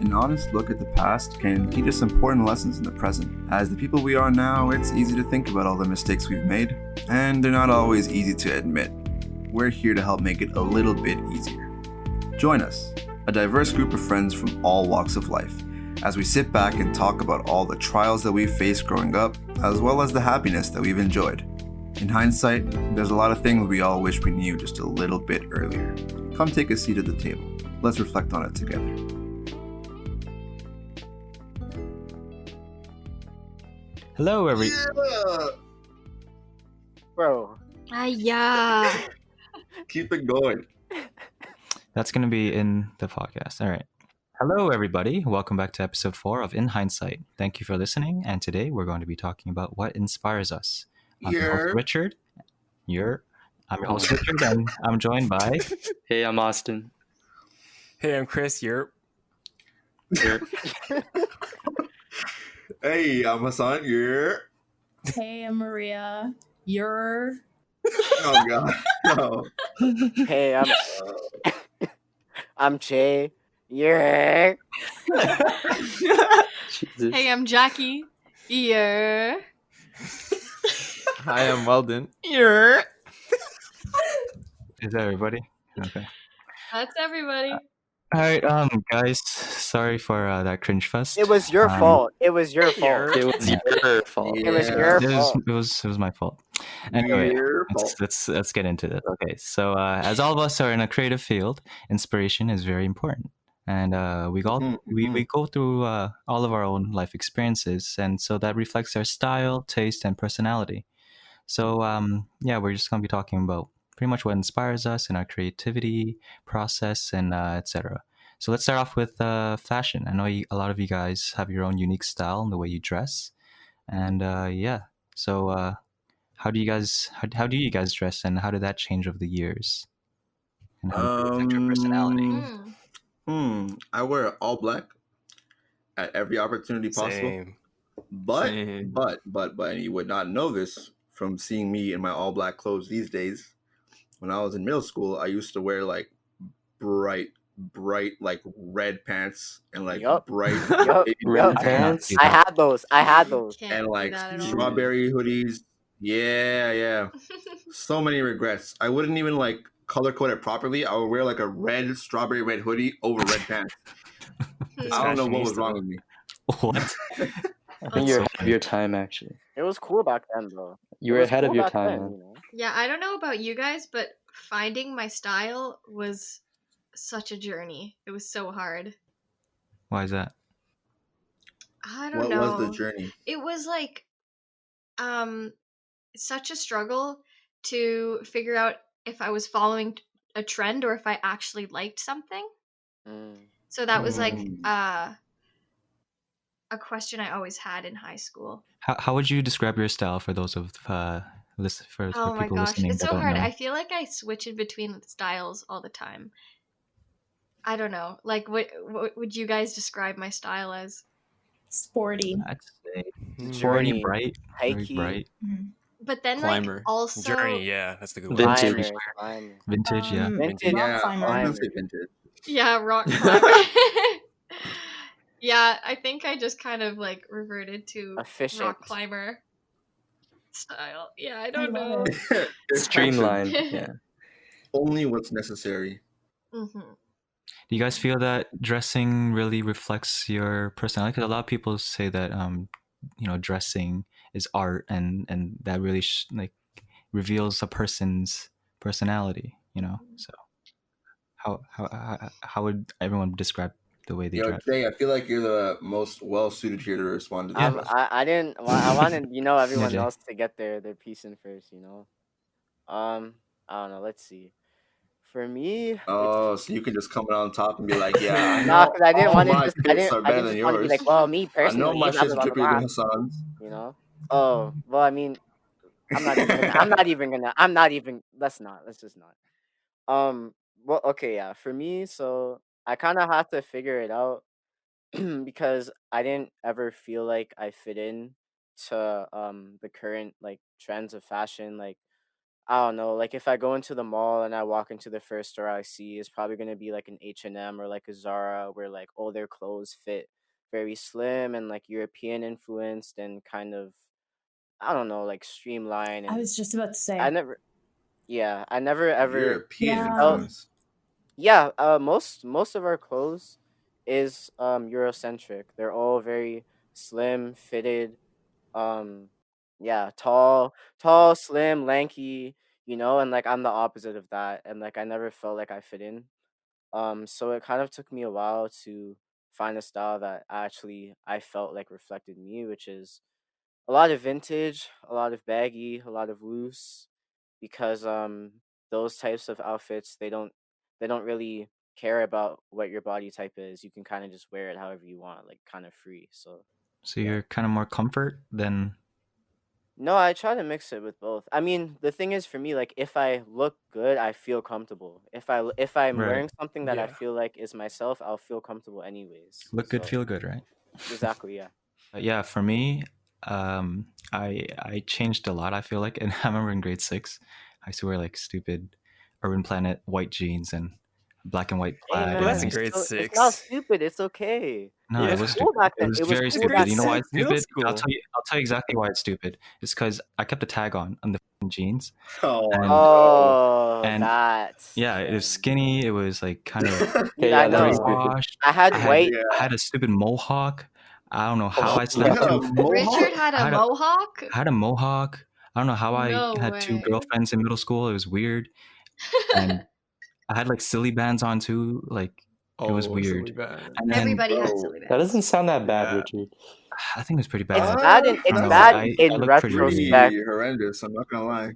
An honest look at the past can teach us important lessons in the present. As the people we are now, it's easy to think about all the mistakes we've made, and they're not always easy to admit. We're here to help make it a little bit easier. Join us, a diverse group of friends from all walks of life, as we sit back and talk about all the trials that we've faced growing up, as well as the happiness that we've enjoyed. In hindsight, there's a lot of things we all wish we knew just a little bit earlier. Come take a seat at the table. Let's reflect on it together. Hello, Bro. Yeah. Keep it going. That's going to be in the podcast. All right. Hello, everybody. Welcome back to episode 4 of In Hindsight. Thank you for listening. And today we're going to be talking about what inspires us. I'm your host, Richard. I'm your host, Richard, and I'm joined by... Hey, I'm Austin. Hey, I'm Chris. You're. Hey, I'm Hasaan. Hey, I'm Maria. You're. Oh, God. No. Hey, I'm Jay. Yeah. Jesus. Hey, I'm Jacquie. Yeah. Hi, I'm Weldon. You're. Is that everybody? Okay. That's everybody. All right, guys, sorry for that cringe fest. It was your fault. It was your fault. It was your fault. It was your fault. It was my fault. Anyway, Your fault. let's get into this. Okay, so as all of us are in a creative field, inspiration is very important, and we go through all of our own life experiences, and so that reflects our style, taste, and personality. So we're just gonna be talking about pretty much what inspires us in our creativity process and etc. So let's start off with fashion. I know a lot of you guys have your own unique style in the way you dress, and So how do you guys dress, and how did that change over the years? And how does it affect your personality? I wear all black at every opportunity possible. Same. But you would not know this from seeing me in my all black clothes these days. When I was in middle school, I used to wear like bright like red pants and like bright Yup. pants. I had those. Can't And do like that at all. strawberry hoodies. Yeah. So many regrets. I wouldn't even like color code it properly. I would wear like a strawberry red hoodie over red pants. I don't know what was wrong with me. What? I think you're ahead of your time, actually. It was cool back then, though. You were ahead of your time, man. Yeah, I don't know about you guys, but finding my style was such a journey. It was so hard. Why is that? I don't What know. was the journey? It was like such a struggle to figure out if I was following a trend or if I actually liked something. So that was like a question I always had in high school. How would you describe your style for those of for Oh my people gosh, listening it's that so don't hard. know? I feel like I switch in between styles all the time. I don't know. Like, what would you guys describe my style as? Sporty. I'd say Journey. bright, very Hikey. bright, But then, Climber. like, also Journey, yeah, that's the good one. Vintage. Climber. vintage. Yeah. Vintage. Rock Yeah, I climber. was gonna say vintage. yeah, rock climber. Yeah, I think I just kind of like reverted to Efficient. rock climber style. Yeah, I don't know. It's Streamlined. Yeah. only what's necessary. Mm-hmm. Do you guys feel that dressing really reflects your personality? Because a lot of people say that dressing is art, and that really reveals a person's personality. So how would everyone describe the way they dress? Jay, I feel like you're the most well suited here to respond to this. I wanted everyone Jay. else to get their piece in first. I don't know. Let's see. For me, Oh, so you can just come on top and be like, yeah, no, because I didn't want to my just. fits are better than just want to be yours. like, well, me I personally, know my blah, shit's blah, blah, drippier blah, than Hassan's. Oh, well, I mean, I'm not even gonna. Let's just not. Well, okay, yeah. For me, so I kind of have to figure it out because I didn't ever feel like I fit in to the current like trends of fashion. Like I don't know, like if I go into the mall and I walk into the first store I see, it's probably gonna be like an H&M or like a Zara, where like all their clothes fit very slim and like European influenced and kind of, I don't know, like streamlined. I And was just about to say. I never ever European Yeah. influence. yeah, most of our clothes is Eurocentric. They're all very slim, fitted, um yeah, tall, slim, lanky, and like I'm the opposite of that, and like I never felt like I fit in. So it kind of took me a while to find a style that actually I felt like reflected me, which is a lot of vintage, a lot of baggy, a lot of loose, because those types of outfits, they don't really care about what your body type is. You can kind of just wear it however you want, like kind of free. So So yeah. you're kind of more comfort than No, I try to mix it with both. I mean, the thing is for me, like if I look good, I feel comfortable. If I'm right. wearing something that I Yeah. feel like is myself, I'll feel comfortable anyways. Look good, So feel good, right? exactly, yeah. Yeah, for me, I changed a lot. I feel like, and I remember in grade 6, I used to wear like stupid Urban Planet white jeans and black and white Hey plaid. man, And that's I a used grade it's not 6. stupid. It's okay. No, It it was was cool stupid. back It then. was It was very cool stupid. back You know then. why it's Middle stupid? school. I'll tell you exactly why it's stupid. It's because I kept the tag on the jeans, Oh, and no. Oh, and that's yeah, it was then. skinny. It was like kind of Dude, Okay, I yeah, that is know. stupid. washed. I had I had white. Yeah. I had a stupid mohawk. I don't know how Oh, I slept You had a through. mohawk? Richard had I a had a mohawk? I had a mohawk. I don't know how I No had 2 way. girlfriends in middle school. It was weird, and I had like silly bands on too. Like it was Oh, silly weird. bad. And then Everybody had Bro, silly that bands. doesn't sound that bad, Yeah. Richard. I think it was pretty It's bad. bad in I it's don't know. bad I in looked pretty weird. retrospect. pretty horrendous. I'm not gonna lie.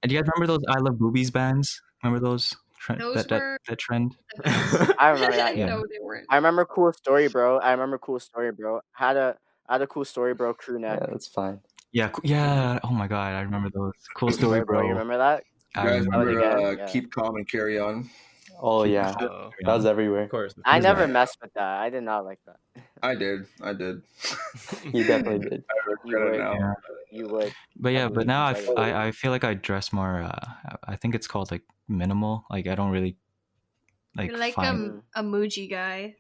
And do you guys remember those I Love Boobies bands? Remember those Those were that trend? the best. I remember that, yeah. No, they weren't. I remember Cool Story Bro. Had a Cool Story Bro crew Yeah, neck. that's fine. Yeah, yeah. Oh my god, I remember those. Cool Cool Story, Story Bro. You bro. remember that? You I guys remember. remember again? Yeah. Keep Calm and Carry On? Oh Keep yeah, Calm. Oh, that was everywhere. of course. I is never that? messed with that. I did not like that. I did. You definitely did. I You regret it would. now. Yeah. You would. But yeah, I but believe now you. Tell you that. I feel like I dress more. I think it's called like minimal. Like I don't really like You're like find. a Muji guy.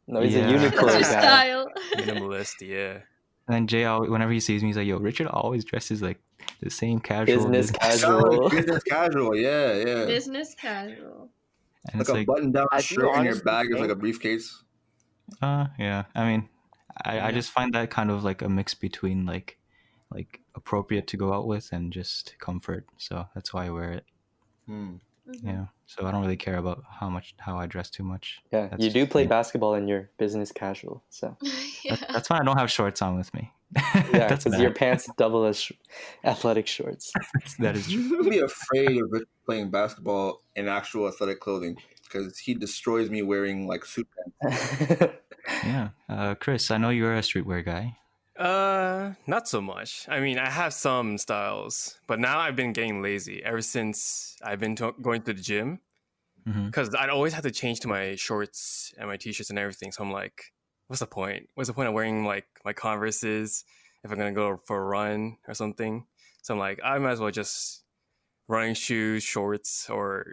No, he's Yeah. a That's Uniqlo your guy. style. Minimalist, yeah. And then Jay, whenever he sees me, he's like, "Yo, Richard always dresses like the same casual Business Sound casual. like business casual, yeah. Business casual. And Like it's a like, button-down I do shirt and your honestly bag is like a think- briefcase. yeah. I mean, I Yeah. just find that kind of like a mix between like appropriate to go out with and just comfort. So that's why I wear it. Hmm. Mhm. Yeah. So I don't really care about how I dress too much. Yeah, That's you do just play me. basketball in your business casual, so Yeah. That's why I don't have shorts on with me. yeah, That's because your bad. pants double as athletic shorts. That is true. Don't be afraid of Rich playing basketball in actual athletic clothing because he destroys me wearing like suit pants. Yeah. Chris, I know you're a streetwear guy. Not so much. I mean, I have some styles, but now I've been getting lazy ever since I've been going to the gym Mhm. because I'd always have to change to my shorts and my t-shirts and everything. So I'm like, what's the point? What's the point of wearing like my Converses if I'm gonna go for a run or something? So I'm like, I might as well just running shoes, shorts, or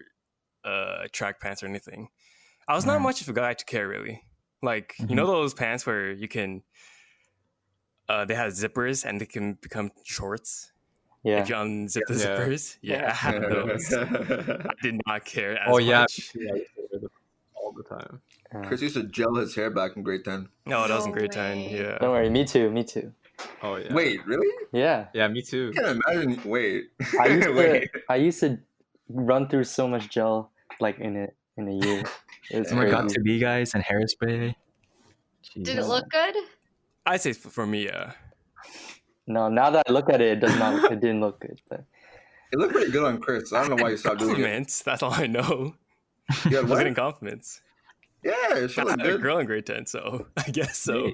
track pants or anything. I was not Right. much of a guy to care really. Like you know those pants where you can. They have zippers and they can become shorts Yeah, if you unzip the Yeah. zippers. Yeah, I had those. I did not care as Oh yeah, much. I used to wear them all the time. Chris used to gel his hair back in grade 10. No, that was in No grade 10. way. Yeah. don't worry, me too. Oh yeah. Wait, really? Yeah, Yeah, me too. I can't imagine. Wait. I used to run through so much gel like in a year. It's Remember Got crazy. to Be guys and hairspray. Did it look good? I'd say for me, yeah. No, now that I look at it, it didn't look good. But It looked pretty good on Chris. I don't know why you stopped doing it. Compliments. That's all I know. You had I was what? getting compliments. Yeah, it should I look had a good. girl in grade 10, so I guess so.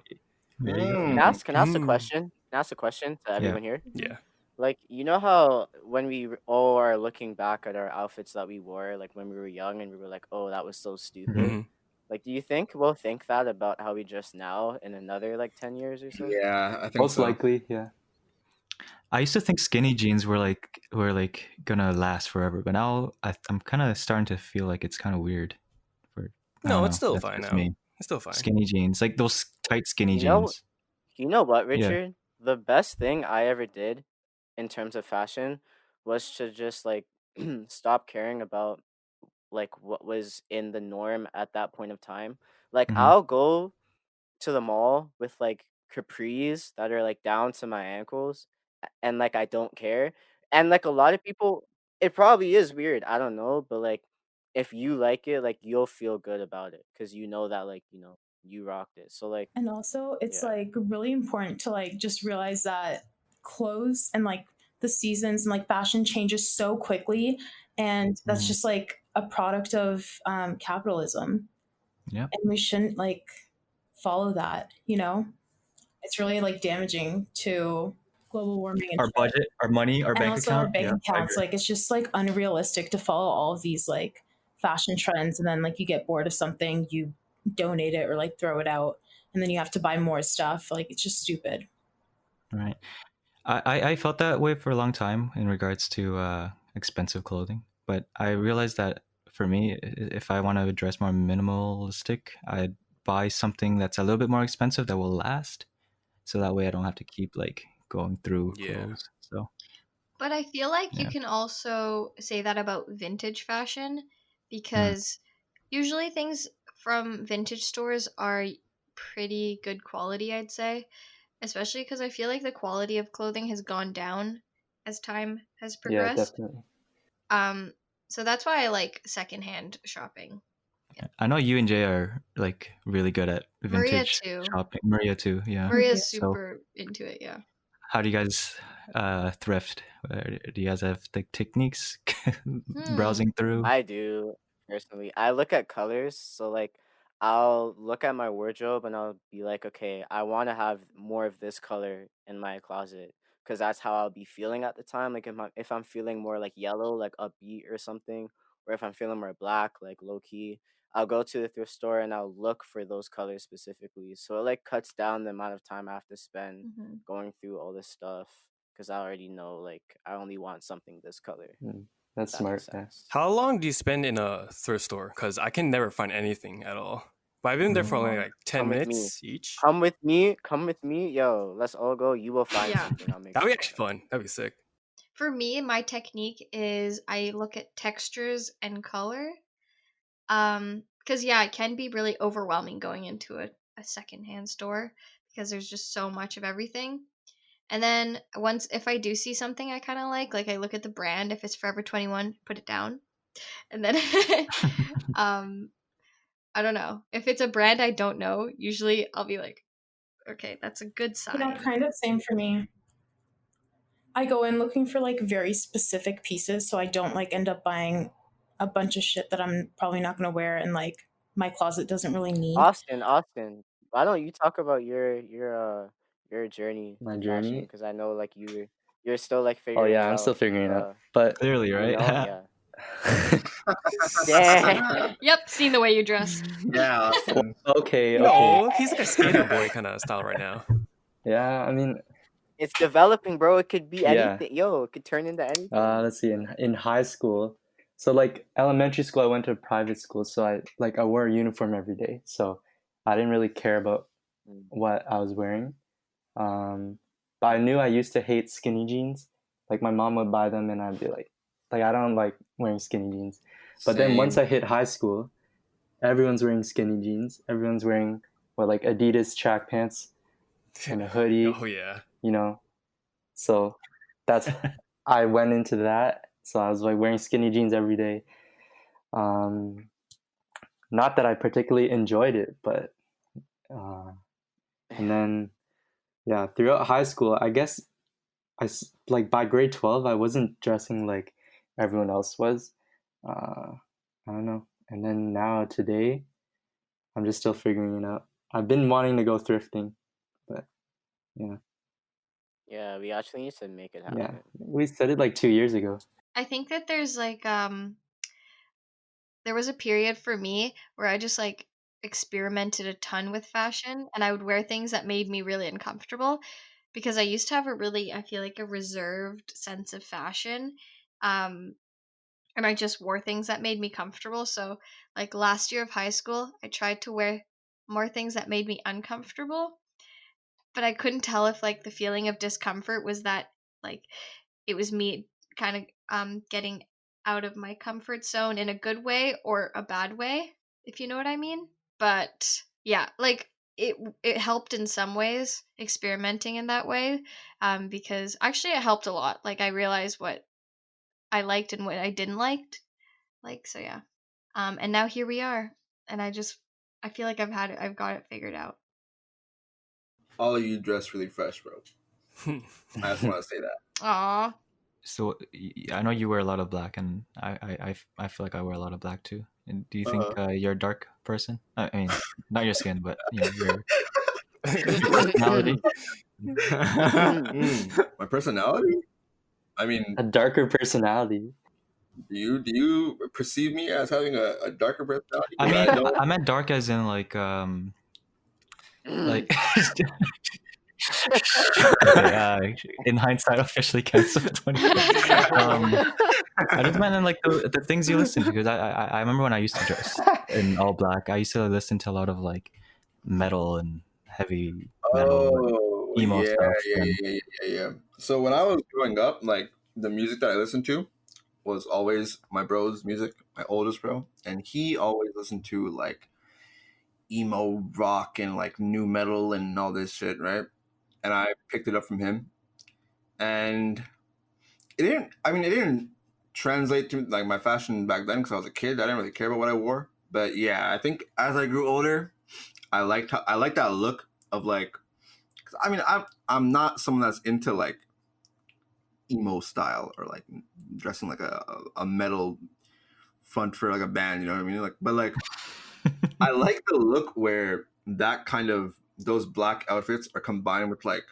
There you go. Can I ask a Mm. question? Can I ask a question to everyone here? Yeah. Like, you know how when we all are looking back at our outfits that we wore, like when we were young and we were like, oh, that was so stupid. Mhm. Like, do you think we'll think that about how we dress now in another like 10 years or so? Yeah, I think most so. likely, yeah. I used to think skinny jeans were like gonna last forever, but now I'm kind of starting to feel like it's kind of weird. For I No, don't it's know. still That's fine just now. me. It's still fine. Skinny jeans, like those tight skinny You know, jeans. you know what, Yeah. Richard? The best thing I ever did in terms of fashion was to just like stop caring about like what was in the norm at that point of time. Like hmm I'll go to the mall with like capris that are like down to my ankles and like I don't care. And like a lot of people, it probably is weird, I don't know, but like if you like it, like you'll feel good about it because you know that like, you rocked it. So like And also, it's yeah. like really important to like just realize that clothes and like the seasons and like fashion changes so quickly, and that's Mhm. just like a product of capitalism, Yeah. and we shouldn't like follow that. It's really like damaging to global warming and Our shit. budget, our money, our And bank also our account. bank Yeah, I accounts. agree. Like it's just like unrealistic to follow all of these like fashion trends, and then like you get bored of something, you donate it or like throw it out, and then you have to buy more stuff. Like it's just stupid. Right. I felt that way for a long time in regards to expensive clothing, but I realized that for me, if I want to dress more minimalistic, I'd buy something that's a little bit more expensive that will last, so that way I don't have to keep like going through Yeah. clothes. So But I feel like you yeah. can also say that about vintage fashion Mm. because usually things from vintage stores are pretty good quality, I'd say. Especially because I feel like the quality of clothing has gone down as time has Yeah, progressed. definitely. So that's why I like secondhand shopping. I know you and Jay are like really good at Maria vintage too. shopping. Maria too, yeah. Maria's So super into it, yeah. how do you guys thrift? Do you guys have like techniques browsing through? I do personally. I look at colors, so like I'll look at my wardrobe and I'll be like, okay, I want to have more of this color in my closet because that's how I'll be feeling at the time. Like if I'm feeling more like yellow, like upbeat or something, or if I'm feeling more black, like low key, I'll go to the thrift store and I'll look for those colors specifically. So it like cuts down the amount of time I have to spend Mm-hmm. going through all this stuff because I already know like I only want something this color. That's That makes smart. Yeah. sense. How long do you spend in a thrift store? Because I can never find anything at all. But I've been there for only like 10 Come with me. minutes each. Come with me. Come with me. Yo, let's all go. You will find Yeah. something. I'll make That'd be sure. actually fun. That'd be sick. For me, my technique is I look at textures and color. Because yeah, it can be really overwhelming going into a secondhand store because there's just so much of everything. And then if I do see something I kind of like I look at the brand. If it's Forever 21, put it down. And then I don't know. If it's a brand I don't know, usually I'll be like, okay, that's a good sign. Kind of same for me. I go in looking for like very specific pieces, so I don't like end up buying a bunch of shit that I'm probably not going to wear and like my closet doesn't really need. Austin, why don't you talk about your journey My to fashion? journey. Because I know like you're still like Oh figuring yeah, it I'm still out. figuring it out. But Clearly, right? Yeah. Damn. Yep, seen the way you dress. Yeah, Austin. okay. No, he's like a skater boy kind of style right now. Yeah, I mean, It's developing, bro. It could be Yeah. anything. Yo, it could turn into anything. let's see. In high school, so like elementary school, I went to a private school, so I wore a uniform every day. So I didn't really care about what I was wearing. But I knew I used to hate skinny jeans. Like my mom would buy them, and I'd be like I don't like wearing skinny jeans. But then once I hit high school, everyone's wearing skinny jeans. Everyone's wearing like Adidas track pants and a hoodie. Oh yeah. You know, so that's I went into that. So I was like wearing skinny jeans every day. Not that I particularly enjoyed it, but and then yeah, throughout high school, I guess like by grade 12, I wasn't dressing like everyone else was. I don't know. And then now today, I'm just still figuring it out. I've been wanting to go thrifting, but yeah. Yeah, we actually need to make it happen. Yeah, we started like 2 years ago. I think that there's like there was a period for me where I just like experimented a ton with fashion and I would wear things that made me really uncomfortable. because I used to have I feel like a reserved sense of fashion. And I just wore things that made me comfortable. So like last year of high school, I tried to wear more things that made me uncomfortable, but I couldn't tell if like the feeling of discomfort was that like it was me kind of getting out of my comfort zone in a good way or a bad way, if you know what I mean. But yeah, like it helped in some ways experimenting in that way, because actually it helped a lot. Like I realized what I liked and what I didn't like. So yeah, and now here we are, and I feel like I've got it figured out. All of you dress really fresh, bro. I just want to say that. Aw. So I know you wear a lot of black, and I feel like I wear a lot of black too. And do you think you're a dark person? I mean, not your skin, but your personality. My personality? I mean, A darker personality. do you perceive me as having a darker personality? I mean, I meant dark as in like in hindsight, officially canceled 20. I just meant in like the things you listen to, because I remember when I used to dress in all black, I used to listen to a lot of like metal and heavy metal, emo stuff. Yeah. So when I was growing up, like the music that I listened to was always my bro's music, my oldest bro, and he always listened to like emo rock and like new metal and all this shit, right? And I picked it up from him, and it didn't translate to like my fashion back then because I was a kid. I didn't really care about what I wore, but yeah, I think as I grew older, I liked that look of like. 'Cause I mean, I'm not someone that's into like emo style or like dressing like a metal front for like a band, you know what I mean? Like, but like, I like the look where that kind of those black outfits are combined with like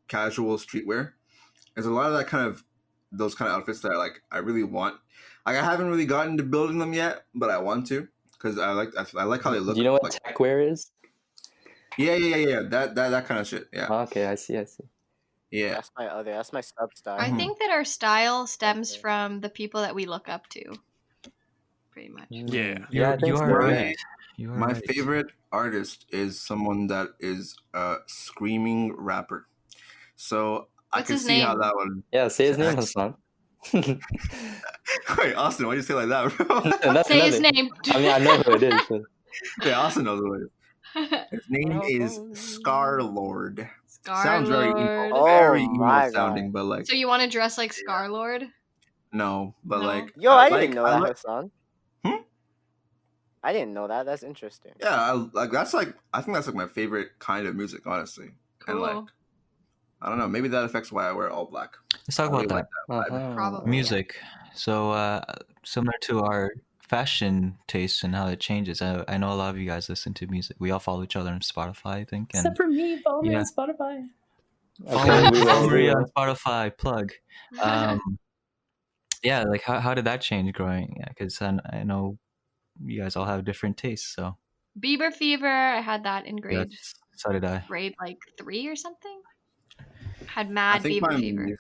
casual streetwear. There's a lot of that kind of those kind of outfits that I really want. Like I haven't really gotten to building them yet, but I want to because I like how they look. Do you know what like, tech wear is? Yeah. That kind of shit. Yeah. Okay, I see. Yeah. That's my sub style. I think that our style stems from the people that we look up to, pretty much. Yeah. I think you so, are yeah. right. You are My right. favorite artist is someone that is a screaming rapper. So I What's can his see how name? that one. Yeah, say his name, Hasaan. Wait, Austin, why do you say it like that, bro? That's Say his another. name. I mean, I know who it is. But... Yeah, Austin knows who it is. His name is Scarlord. Sounds very emo, Scarlord. very Oh emo my sounding, God. but like So you want to dress like Scarlord? no, but No. like Yo, I didn't like, know I that, look- Hassan. Hmm? I didn't know that. That's interesting. Yeah, I think that's like my favorite kind of music, honestly. And like Cool. I don't know, maybe that affects why I wear all black. Let's talk I really about like that vibe. Probably. music. So similar to our fashion tastes and how it changes, I know a lot of you guys listen to music. We all follow each other on Spotify, I think. And Except for me, follow me Yeah. on Spotify. follow we will. Maria on Spotify. Plug. Yeah, like how did that change growing? Yeah, because I know you guys all have different tastes. So Bieber Fever. I had that in grade so did I. like 3 or something. Had I mad think Bieber Fever.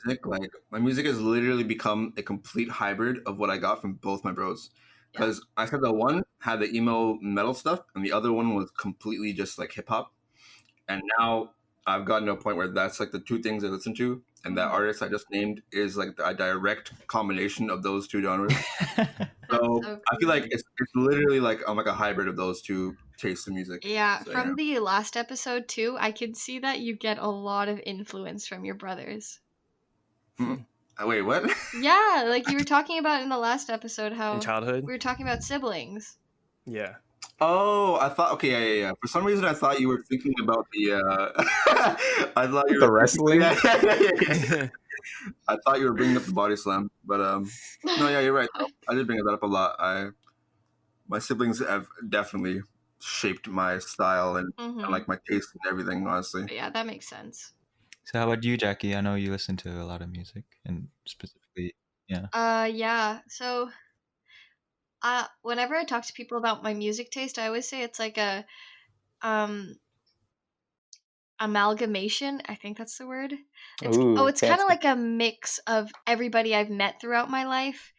my music has literally become a complete hybrid of what I got from both my bros. Because I said the one had the emo metal stuff, and the other one was completely just like hip hop. And now I've gotten to a point where that's like the two things I listen to, and that artist I just named is like a direct combination of those two genres. So I feel like it's literally like I'm like a hybrid of those two tastes of music. Yeah, So, from the last episode too, I could see that you get a lot of influence from your brothers. Wait, what? Yeah, like you were talking about in the last episode how In childhood? we were talking about siblings. Yeah. Oh, I thought. Okay, yeah. For some reason, I thought you were thinking about the. I thought you The were wrestling? Yeah. I thought you were bringing up the body slam, but no, yeah, you're right. Though. I did bring that up a lot. My siblings have definitely shaped my style and like my taste and everything. Honestly. But yeah, that makes sense. So how about you, Jackie? I know you listen to a lot of music, and specifically, yeah. Yeah. So, whenever I talk to people about my music taste, I always say it's like a amalgamation. I think that's the word. Ooh, It's kind of fancy. like a mix of everybody I've met throughout my life.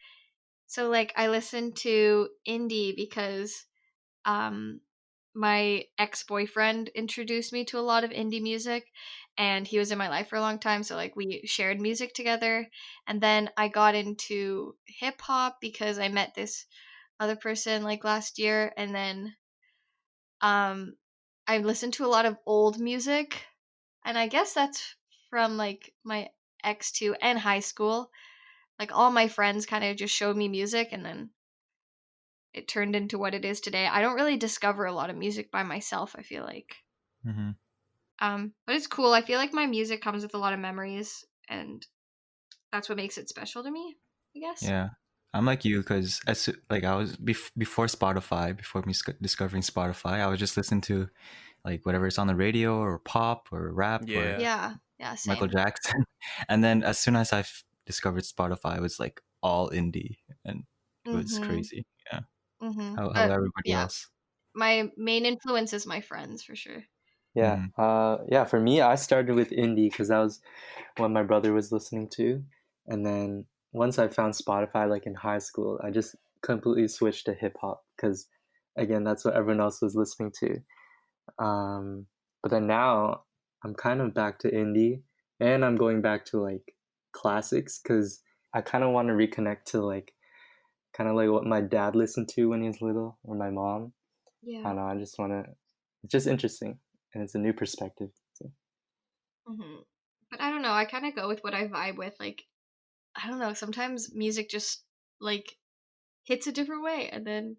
So like I listen to indie because my ex-boyfriend introduced me to a lot of indie music, and he was in my life for a long time, so like we shared music together. And then I got into hip hop because I met this other person like last year, and then I listened to a lot of old music, and I guess that's from like my ex too, and high school. Like all my friends kind of just showed me music, and then it turned into what it is today. I don't really discover a lot of music by myself, I feel like. Mm-hmm. But it's cool. I feel like my music comes with a lot of memories, and that's what makes it special to me, I guess. Yeah, I'm like you because like I was before Spotify, before me discovering Spotify, I would just listen to like whatever's on the radio or pop or rap or Yeah, same. Michael Jackson. And then as soon as I discovered Spotify, it was like all indie, and it was crazy. Yeah. How about everybody else? My main influence is my friends, for sure. Yeah. Yeah, for me, I started with indie because that was what my brother was listening to. And then once I found Spotify, like in high school, I just completely switched to hip hop because, again, that's what everyone else was listening to. But then now I'm kind of back to indie, and I'm going back to like classics because I kind of want to reconnect to like kind of like what my dad listened to when he was little, or my mom. Yeah. I don't know. I just want to. It's just interesting, and it's a new perspective. So. But I don't know. I kind of go with what I vibe with. Like, I don't know. Sometimes music just like hits a different way, and then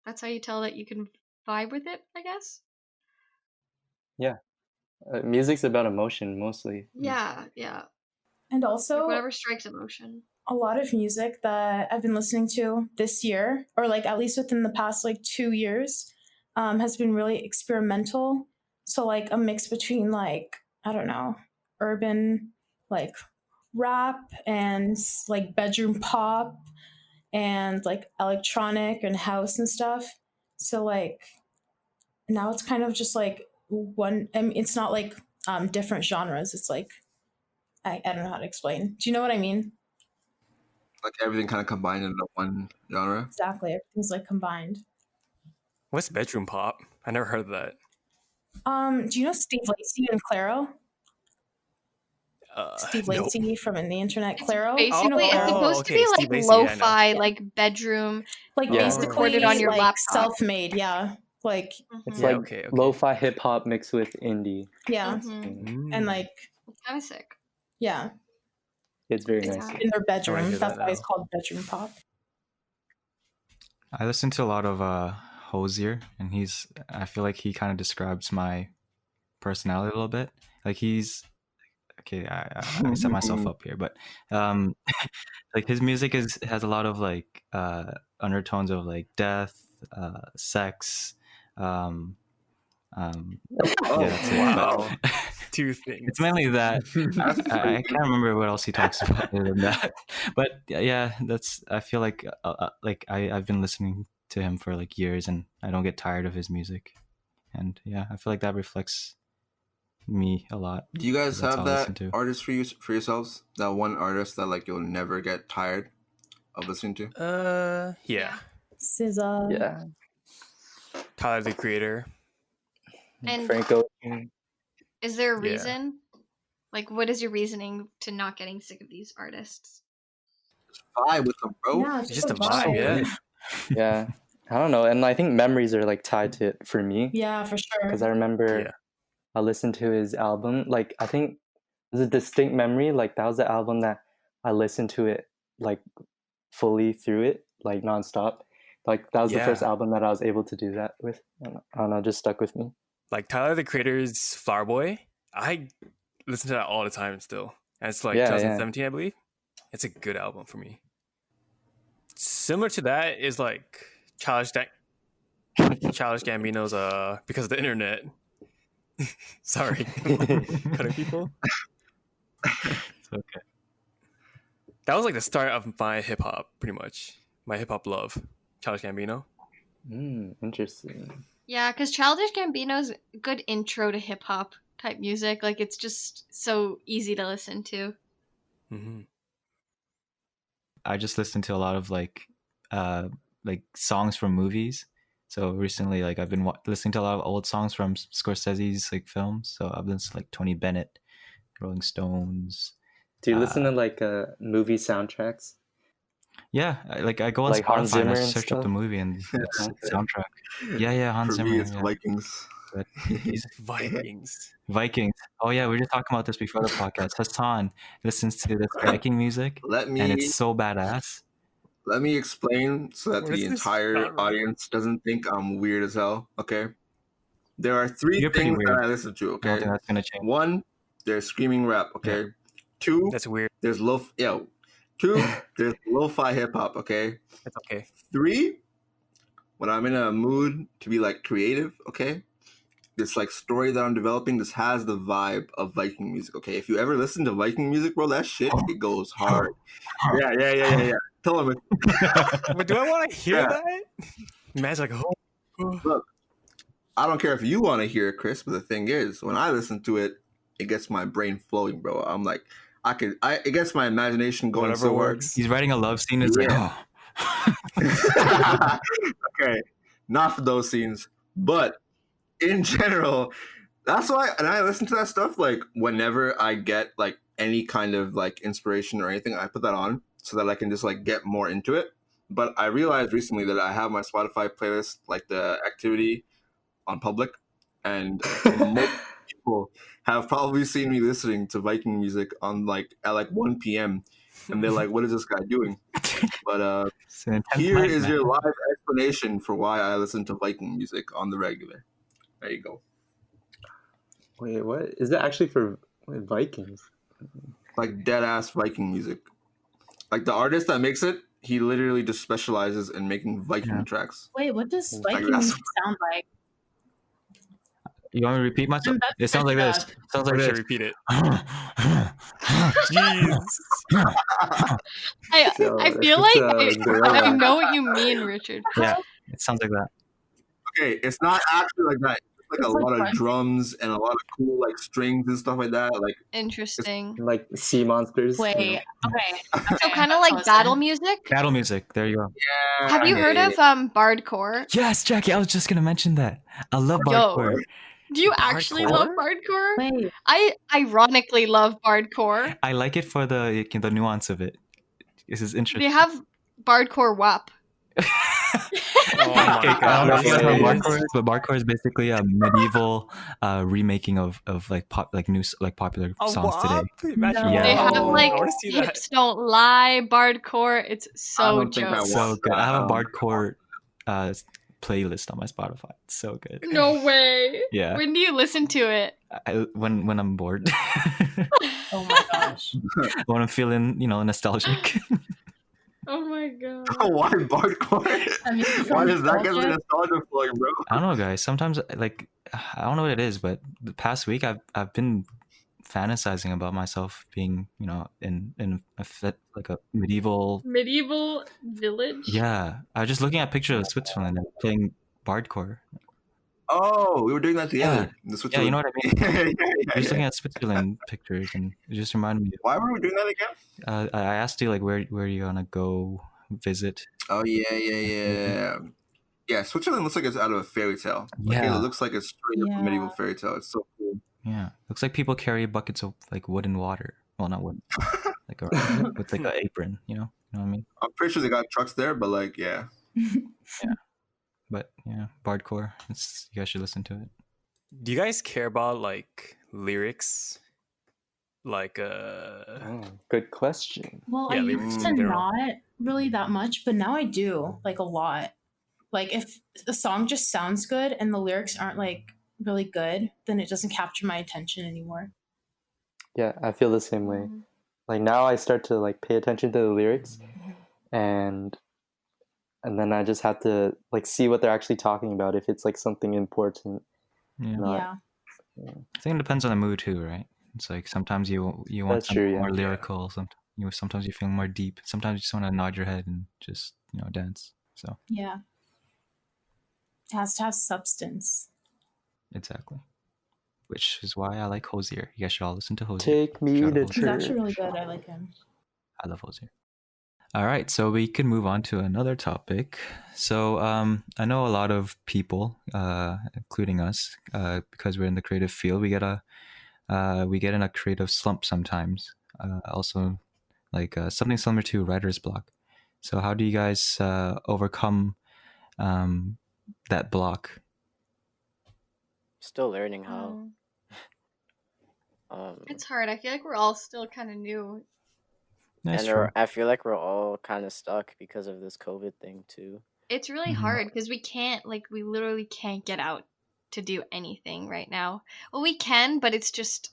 that's how you tell that you can vibe with it, I guess. Yeah, music's about emotion mostly. Yeah. And also, like whatever strikes emotion. A lot of music that I've been listening to this year, or like at least within the past like 2 years, has been really experimental. So like a mix between like, I don't know, urban like rap and like bedroom pop and like electronic and house and stuff. So like now it's kind of just like one. I mean, it's not like different genres. It's like I don't know how to explain. Do you know what I mean? Like everything kind of combined into one genre. Exactly, everything's like combined. What's bedroom pop? I never heard of that. Do you know Steve Lacy and Claro? Steve nope. Lacy from the internet, Claro. Basically, it's supposed to be like Steve Lacy, lo-fi, like bedroom, like basically recorded on your like laptop. self-made, yeah. Like it's Yeah, like okay. lo-fi hip hop mixed with indie. yeah, and like it's kind of sick. Yeah, it's very nice. In their bedroom. hear That's that why it's now. called bedroom pop. I listen to a lot of Hosier, and I feel like he kind of describes my personality a little bit. Like he's okay. I set myself up here, but like his music has a lot of like undertones of like death, sex. Yeah, that's it. Wow. But Two things. it's mainly that. I can't remember what else he talks about other than that. But yeah, I feel like I've been listening to him for like years, and I don't get tired of his music. And yeah, I feel like that reflects me a lot. Do you guys That's have all I listen that to. artist for yourselves? That one artist that like you'll never get tired of listening to? Yeah. SZA. Yeah. Tyler the Creator. And Franco. is there a Yeah. reason? Like, what is your reasoning to not getting sick of these artists? Vibe with them, bro. Yeah, It's just a vibe, yeah. Yeah. I don't know. And I think memories are like tied to it for me. Yeah, for sure. Because I remember I listened to his album. Like, I think there's a distinct memory. Like, that was the album that I listened to it, like, fully through it, like, nonstop. Like, that was the first album that I was able to do that with. And I don't know, it just stuck with me. Like, Tyler the Creator's Flower Boy, I listen to that all the time still. And it's like Yeah, 2017, I believe. It's a good album for me. Similar to that is like Childish Gambino's Because of the Internet. Sorry. Cutting people. It's okay. That was like the start of my hip hop, pretty much. My hip hop love. Childish Gambino. Interesting. Yeah, because Childish Gambino's a good intro to hip hop type music. Like it's just so easy to listen to. Mm-hmm. I just listen to a lot of like songs from movies. So recently, like I've been listening to a lot of old songs from Scorsese's like films. So I've listened to like Tony Bennett, Rolling Stones. Do you listen to like movie soundtracks? Yeah, I go on Like Spotify Hans Zimmer and I and search up the stuff? movie and it's soundtrack. Yeah, Hans For me, Zimmer. it's Yeah. Vikings. But he's Vikings. Vikings. Oh yeah, we were just talking about this before the podcast. Hassan listens to this Viking music, and it's so badass. Let me explain so that What the is this entire genre? audience doesn't think I'm weird as hell. Okay, there are three You're pretty things that weird. I listen to. I don't Okay, think that's gonna change. one, there's screaming rap. Okay, two, That's weird. there's two, there's lo-fi hip hop. Okay, That's okay. three, when I'm in a mood to be like creative. Okay, this like story that I'm developing, this has the vibe of Viking music. Okay, if you ever listen to Viking music, bro, that shit, it goes hard. Yeah. Tell him. But do I want to hear Yeah. that? Imagine like, oh. Look, I don't care if you want to hear it, Chris, but the thing is, when I listen to it, it gets my brain flowing, bro. I'm like, it gets my imagination going. Whatever so hard. works. He's writing a love scene. It's Yeah. Okay, not for those scenes, but in general, that's why. And I listen to that stuff like whenever I get like any kind of like inspiration or anything, I put that on so that I can just like get more into it. But I realized recently that I have my Spotify playlist, like the activity, on public, and most people have probably seen me listening to Viking music on like at like 1 p.m. and they're like, "What is this guy doing?" But It's an intense here night, is man. your live explanation for why I listen to Viking music on the regular. There you go. Wait, what? Is that actually for Vikings? Like dead ass Viking music. Like the artist that makes it, he literally just specializes in making Viking tracks. Wait, what does Like Viking that's- music sound like? You want me to repeat myself? That's It sounds like good this. stuff. Sounds Or like should I this. repeat it? Jeez. I feel like I gorilla. know what you mean, Richard. Yeah, it sounds like that. Okay, it's not actually like that. It's like It's a like lot of what? drums and a lot of cool like strings and stuff like that. Like Interesting. Like sea monsters. Wait, you know? okay. So kind of like battle music. Battle music. There you go. Have you heard of bardcore? Yes, Jackie. I was just gonna mention that. I love Yo. bardcore. Do you actually Bardcore? love bardcore? Wait, I ironically love bardcore. I like it for the nuance of it. This is They interesting. have bardcore WAP. Oh my Okay, I don't know if you guys know what gosh. bardcore is, but bardcore is basically a medieval remaking of like popular A songs WAP? today. Imagine No. Yeah. They have Oh, like I want to see that. hips don't lie bardcore. It's I so don't think I joke. want So good. I have a that. bardcore playlist on my Spotify. It's so good. No way. Yeah. When do you listen to it? When I'm bored, oh my gosh. when I'm feeling nostalgic. Oh my god. Why bardcore? I mean, Why does that get nostalgia? the nostalgia flowing, bro? I don't know, guys. Sometimes like I don't know what it is, but the past week I've been fantasizing about myself being in like a medieval. Medieval village? Yeah, I was just looking at pictures of Switzerland and playing bardcore. Oh, we were doing that together. Yeah, you know what I mean. yeah. I was just looking at Switzerland pictures, and it just reminded me. Why were we doing that again? I asked you like where you gonna go visit. Oh yeah. Yeah, Switzerland looks like it's out of a fairy tale. Like, Yeah. it looks like it's straight up a Yeah. medieval fairy tale. It's so cool. Yeah, looks like people carry buckets of like wood and water. Well, not wood, like with like an apron. You know what I mean. I'm pretty sure they got trucks there, but like, yeah. But yeah, bardcore. You guys should listen to it. Do you guys care about like lyrics? Like Oh, good question. Well, Yeah, I lyrics used in to general. not really that much, but now I do, like a lot. Like if the song just sounds good and the lyrics aren't like really good, then it doesn't capture my attention anymore. Yeah, I feel the same way. Like now I start to like pay attention to the lyrics and then I just have to like see what they're actually talking about if it's like something important. Yeah. Not- Yeah. I think it depends on the mood too, right? It's like sometimes you want That's something true, yeah. more lyrical. Sometimes you feel more deep. Sometimes you just want to nod your head and just dance. So Yeah. It has to have substance. exactly. which is why I like Hosier. You guys should all listen to Hosier. Take me Shout out to Hosier. He's actually church. really good. I like him. I love Hosier. All right, so we can move on to another topic. So I know a lot of people, including us, because we're in the creative field, we get in a creative slump sometimes. Also, like something similar to writer's block. So how do you guys overcome that block? Still learning how. It's hard. I feel like we're all still kind of new. That's and true. I feel like we're all kind of stuck because of this COVID thing too. It's really Mhm. hard because we literally can't get out to do anything right now. Well, we can, but it's just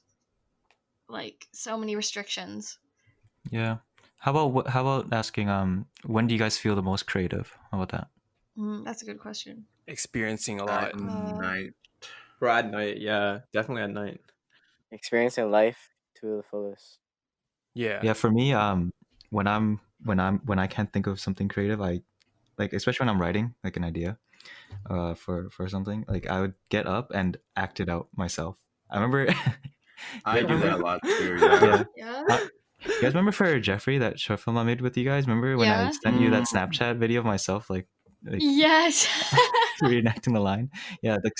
like so many restrictions. Yeah. How about asking when do you guys feel the most creative? How about that? That's a good question. Experiencing a lot. At night. Bro, at night, yeah, definitely at night. Experiencing life to the fullest. Yeah, for me, when I can't think of something creative, I like, especially when I'm writing like an idea for something, like I would get up and act it out myself. I remember I do that a lot too. Yeah. Yeah. You guys remember for Jeffrey, that short film I made with you guys? Remember when I Yeah. sent you that Snapchat video of myself like Yes. reenacting the line? Yeah, like,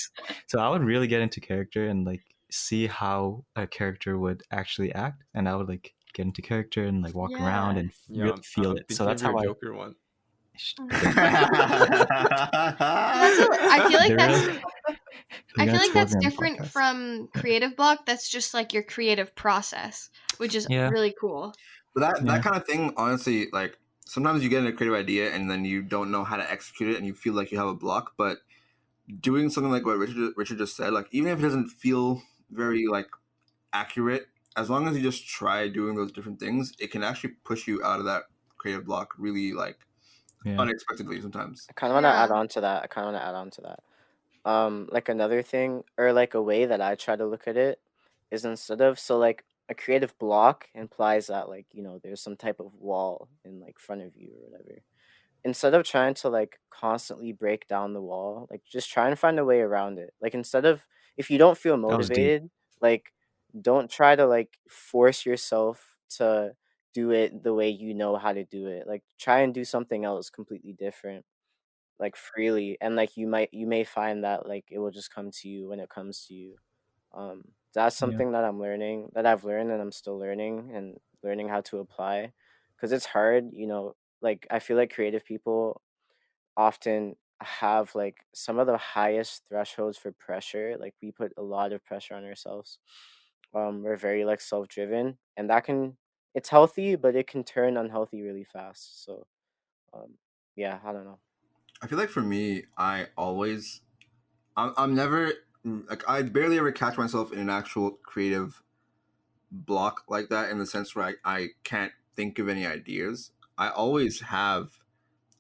so I would really get into character and like see how a character would actually act, and I would like get into character and like walk around and Yeah, really feel I'm it. So that's thinking how of I. your Joker one. I feel like They're that's really- I You're feel gonna like that's expose me on the different podcast. from creative block. That's just like your creative process, which is Yeah. really cool. But Yeah. that kind of thing, honestly, like sometimes you get a creative idea and then you don't know how to execute it and you feel like you have a block. But doing something like what Richard just said, like even if it doesn't feel very like accurate, as long as you just try doing those different things, it can actually push you out of that creative block really like Yeah. unexpectedly sometimes. I kind of want to Yeah. add on to that. Like another thing or like a way that I try to look at it is instead of like a creative block implies that like there's some type of wall in like front of you or whatever. Instead of trying to like constantly break down the wall, like just try and find a way around it. Like instead of if you don't feel was deep. motivated, like don't try to like force yourself to do it the way you know how to do it. Like try and do something else completely different, like freely, and like you may find that like it will just come to you when it comes to you. That's something that I've learned and I'm still learning and learning how to apply, because it's hard, like I feel like creative people often have like some of the highest thresholds for pressure. Like we put a lot of pressure on ourselves. We're very like self-driven, and it's healthy, but it can turn unhealthy really fast. So yeah, I don't know. I feel like for me, I'm never like I barely ever catch myself in an actual creative block like that, in the sense where I can't think of any ideas. I always have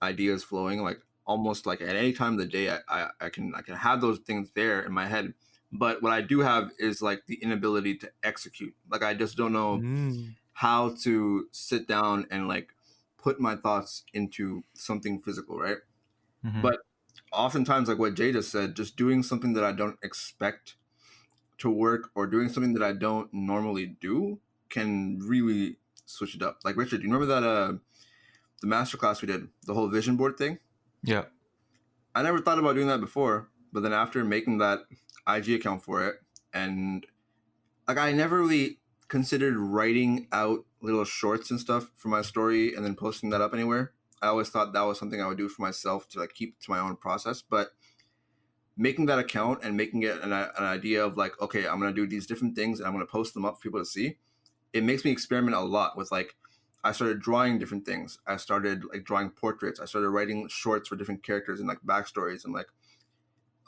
ideas flowing, like almost like at any time of the day. I can have those things there in my head, but what I do have is like the inability to execute. Like I just don't know how to sit down and like put my thoughts into something physical, right? Mhm. But oftentimes, like what Jay just said, just doing something that I don't expect to work or doing something that I don't normally do can really switch it up. Like Richard, you remember that the masterclass we did, the whole vision board thing? Yeah. I never thought about doing that before, but then after making that IG account for it, and like I never really considered writing out little shorts and stuff for my story and then posting that up anywhere. I always thought that was something I would do for myself to like keep to my own process. But making that account and making it an idea of like, okay, I'm going to do these different things and I'm going to post them up for people to see, it makes me experiment a lot with like, I started drawing different things. I started like drawing portraits. I started writing shorts for different characters and like backstories and like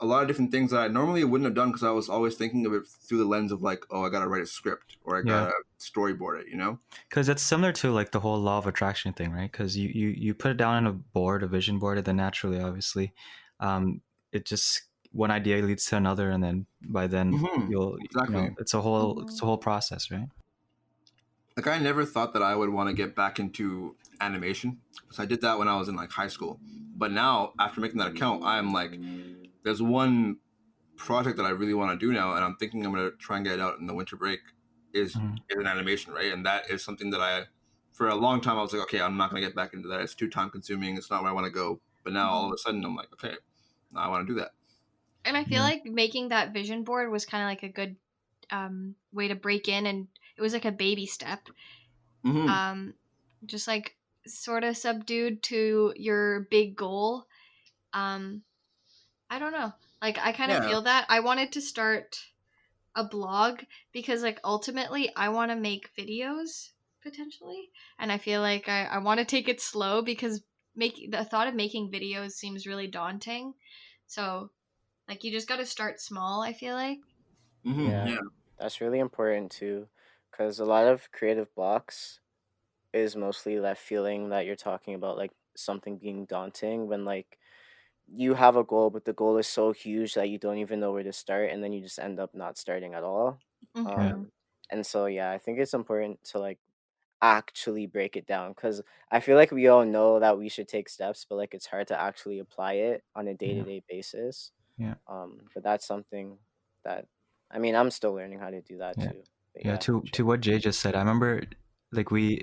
a lot of different things that I normally wouldn't have done, because I was always thinking of it through the lens of like, oh, I got to write a script or I got to storyboard it, Because it's similar to like the whole law of attraction thing, right? Because you put it down on a vision board, and then naturally, obviously, it just one idea leads to another, and then by then you'll Exactly. it's a whole process, right? Like I never thought that I would want to get back into animation, because I did that when I was in like high school. But now after making that account, I'm like, there's one project that I really want to do now, and I'm thinking I'm going to try and get it out in the winter break, is an animation, right? And that is something that for a long time, I was like, okay, I'm not going to get back into that. It's too time consuming. It's not where I want to go. But now all of a sudden, I'm like, okay, now I want to do that. And I feel like making that vision board was kind of like a good way to break in, and it was like a baby step. Just like sort of subdued to your big goal. I don't know. Like, I kind of feel that. I wanted to start a blog because, like, ultimately I want to make videos potentially. And I feel like I want to take it slow because the thought of making videos seems really daunting. So, like, you just got to start small, I feel like. Yeah, that's really important too, because a lot of creative blocks is mostly that feeling that you're talking about, like something being daunting when like you have a goal, but the goal is so huge that you don't even know where to start, and then you just end up not starting at all. And so yeah, I think it's important to like actually break it down, because I feel like we all know that we should take steps, but like it's hard to actually apply it on a day-to-day basis. But that's something that, I mean, I'm still learning how to do that too. But To what Jay just said, I remember like I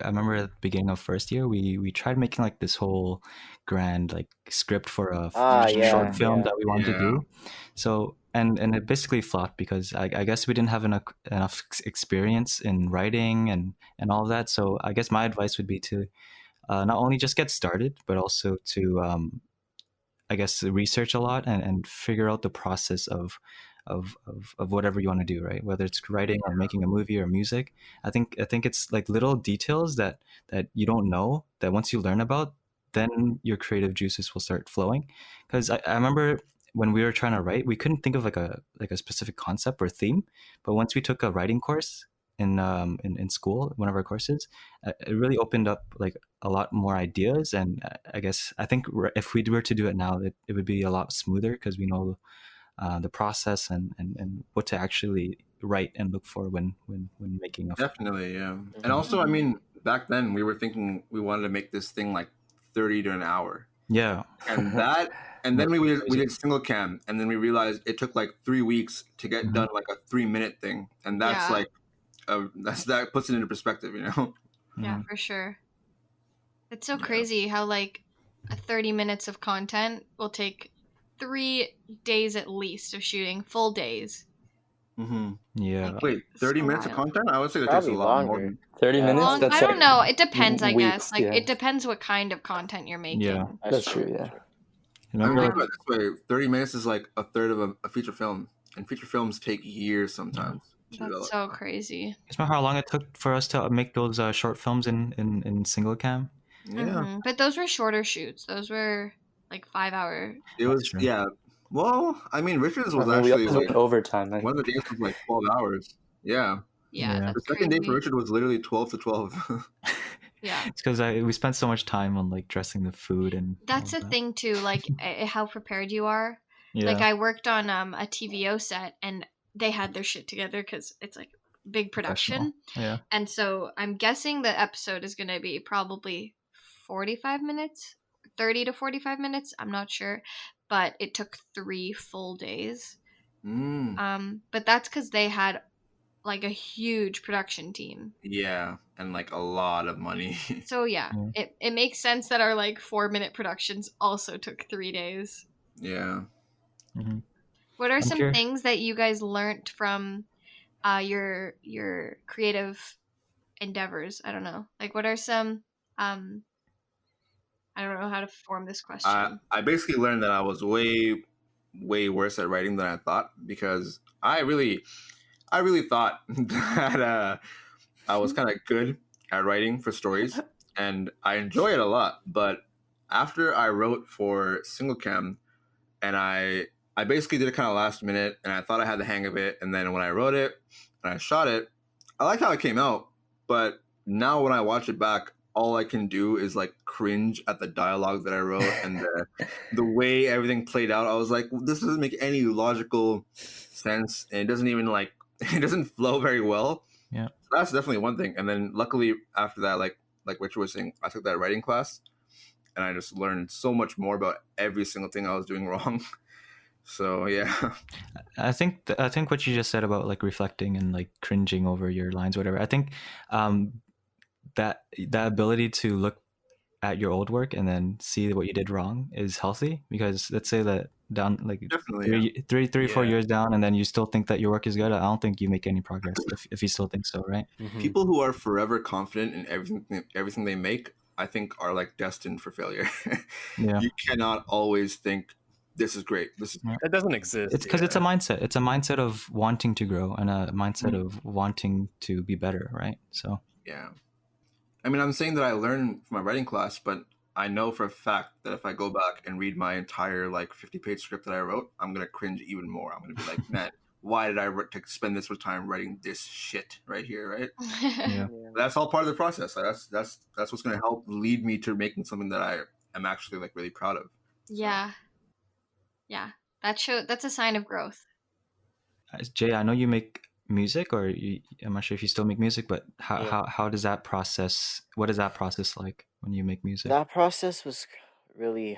remember at the beginning of first year we tried making like this whole grand like script for a short film that we wanted to do. So and it basically flopped because I guess we didn't have enough experience in writing and all of that. So I guess my advice would be to not only just get started, but also to I guess research a lot and figure out the process of whatever you want to do, right? Whether it's writing or making a movie or music. I think it's like little details that you don't know that once you learn about, then your creative juices will start flowing. Because I remember when we were trying to write, we couldn't think of like a specific concept or theme, but once we took a writing course in school, one of our courses, it really opened up like a lot more ideas. And I think if we were to do it now, it would be a lot smoother because we know the process and what to actually write and look for when making a film. Definitely, yeah. And also, I mean, back then we were thinking we wanted to make this thing like 30 to an hour. Yeah. And then we did single cam, and then we realized it took like 3 weeks to get done like a 3-minute thing, and that's like that puts it into perspective, you know. Yeah, for sure. It's so crazy how like 30 minutes of content will take 3 days at least of shooting, full days. Yeah. Like, Wait, 30 minutes of content? I would say that takes a lot more than 30 minutes. That's I don't know. It depends, I weeks, guess. Like it depends what kind of content you're making. Yeah, that's true. Yeah. I mean, think about it this way: 30 minutes is like a third of a feature film, and feature films take years sometimes. That's so crazy. Remember how long it took for us to make those short films in single cam? Yeah, but those were shorter shoots. Those were like 5 hour. It was Well, I mean, Richard's was actually like overtime. One of the days was like 12 hours. Yeah. Yeah. The second day for Richard was literally 12 to 12. Yeah. It's because we spent so much time on like dressing the food and. That's the thing too, like how prepared you are. Yeah. Like I worked on a TVO set and they had their shit together because it's like big production. Yeah. And so I'm guessing the episode is going to be probably 45 minutes, 30 to 45 minutes. I'm not sure, but it took 3 full days. But that's because they had like a huge production team. Yeah, and like a lot of money. So yeah, it makes sense that our like 4-minute productions also took 3 days. Yeah. What are some things that you guys learned from your creative endeavors? I don't know. Like what are some I don't know how to form this question. I basically learned that I was way worse at writing than I thought, because I really thought that I was kind of good at writing for stories, and I enjoy it a lot. But after I wrote for single cam, and I basically did it kind of last minute, and I thought I had the hang of it. And then when I wrote it and I shot it, I like how it came out. But now when I watch it back, all I can do is like cringe at the dialogue that I wrote and the way everything played out. I was like, this doesn't make any logical sense, and it doesn't even it doesn't flow very well. Yeah, so that's definitely one thing. And then luckily after that, like Richard was saying, I took that writing class, and I just learned so much more about every single thing I was doing wrong. So yeah. I think what you just said about like reflecting and like cringing over your lines, whatever. I think that ability to look at your old work and then see what you did wrong is healthy, because let's say that down like Definitely, three, 4 Yeah. years down, and then you still think that your work is good. I don't think you make any progress if you still think so, right? Mhm. people who are forever confident in everything they make, I think, are like destined for failure. Yeah. You cannot always think this is great. This is That doesn't exist. It's because it's a mindset. It's a mindset of wanting to grow and a mindset of wanting to be better, right? So yeah. I mean, I'm saying that I learned from my writing class, but I know for a fact that if I go back and read my entire like 50-page script that I wrote, I'm gonna cringe even more. I'm gonna be like, man, why did I spend this much time writing this shit right here, right? yeah. But that's all part of the process. Like, that's what's gonna help lead me to making something that I am actually like really proud of. Yeah. Yeah. That's a sign of growth. Jay, I know you make music, or I'm not sure if you still make music, but Yeah. how does that process? What is that process like when you make music? That process was really,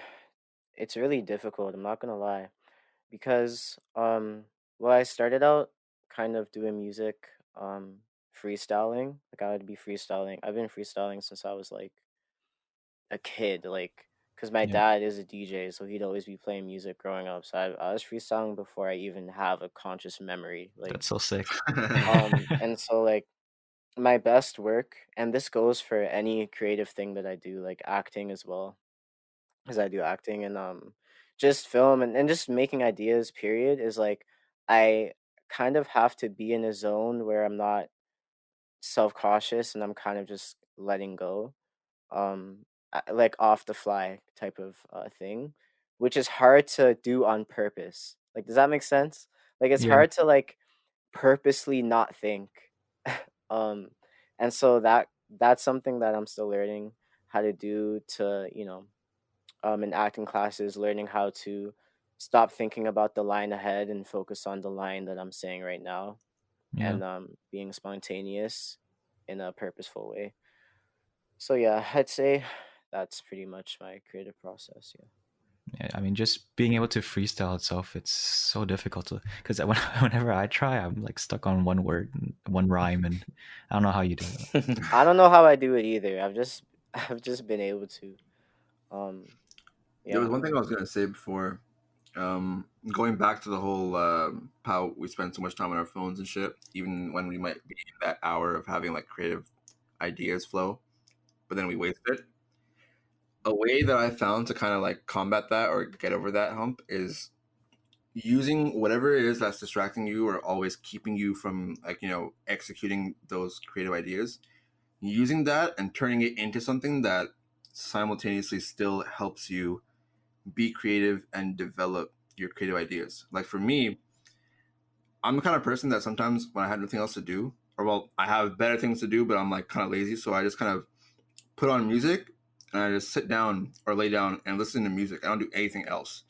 it's really difficult. I'm not gonna lie, because well, I started out kind of doing music, freestyling. Like I would be freestyling. I've been freestyling since I was like a kid, like because my Yeah. dad is a DJ, so he'd always be playing music growing up. So I was freestyling before I even have a conscious memory. Like That's so sick. and so like my best work, and this goes for any creative thing that I do, like acting as well, because I do acting and just film and just making ideas, period, is like I kind of have to be in a zone where I'm not self-cautious and I'm kind of just letting go. Like off the fly type of thing, which is hard to do on purpose. Like, does that make sense? Like, it's Yeah. hard to like purposely not think. um, and so that's something that I'm still learning how to do, to in acting classes, learning how to stop thinking about the line ahead and focus on the line that I'm saying right now, Yeah. and being spontaneous in a purposeful way. So yeah, I'd say that's pretty much my creative process. Yeah. Yeah, I mean, just being able to freestyle itself, it's so difficult to, because whenever I try, I'm like stuck on one word, one rhyme, and I don't know how you do it. I don't know how I do it either. I've just been able to. There was Yeah. one thing I was gonna say before, going back to the whole how we spend so much time on our phones and shit, even when we might be in that hour of having like creative ideas flow, but then we waste it. A way that I found to kind of like combat that or get over that hump is using whatever it is that's distracting you or always keeping you from like executing those creative ideas, using that and turning it into something that simultaneously still helps you be creative and develop your creative ideas. Like for me, I'm the kind of person that sometimes when I have nothing else to do, or well, I have better things to do, but I'm like kind of lazy, so I just kind of put on music and I just sit down or lay down and listen to music. I don't do anything else.